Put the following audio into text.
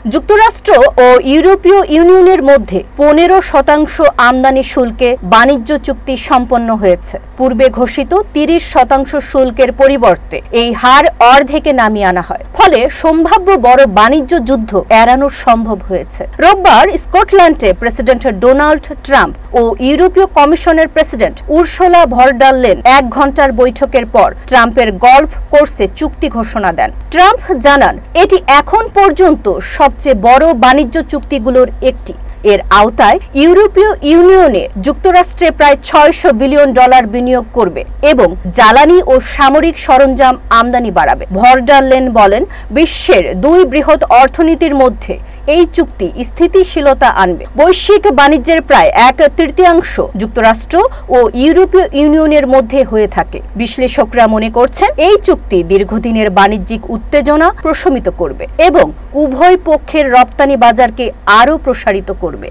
যুক্তরাষ্ট্র ও ইউরোপীয় ইউনিয়নের মধ্যে 15% আমদানি শুল্কে বাণিজ্য চুক্তি সম্পন্ন হয়েছে। পূর্বে ঘোষিত 30% শুল্কের পরিবর্তে এই হার অর্ধেকে নামিয়ে আনা হয়, ফলে সম্ভাব্য বড় বাণিজ্য যুদ্ধ এড়ানো সম্ভব হয়েছে। রোববার স্কটল্যান্ডে প্রেসিডেন্ট ডোনাল্ড ট্রাম্প ও ইউরোপীয় কমিশনের president Ursula von der Leyen 1 ঘণ্টার বৈঠকের পর ট্রাম্পের গল্ফ কোর্সে চুক্তি ঘোষণা দেন। ট্রাম্প জানান, এটি এখন পর্যন্ত সবচেয়ে বড় বাণিজ্য চুক্তিগুলোর একটি। এর আওতায় ইউরোপীয় ইউনিয়নে যুক্তরাষ্ট্রে প্রায় $600 বিলিয়ন বিনিয়োগ করবে এবং জ্বালানি ও সামরিক সরঞ্জাম আমদানি বাড়াবে। ভন ডার লেয়েন বলেন, বিশ্বের 2 বৃহৎ অর্থনীতির মধ্যে এই চুক্তি স্থিতিশীলতা আনবে। বৈশ্বিক বাণিজ্যের প্রায় 1/3 যুক্তরাষ্ট্র ও ইউরোপীয় ইউনিয়নের মধ্যে হয়ে থাকে। বিশ্লেষকরা মনে করছেন, এই চুক্তি দীর্ঘদিনের বাণিজ্যিক উত্তেজনা প্রশমিত করবে এবং উভয় পক্ষের রপ্তানি বাজারকে আরও প্রসারিত করবে।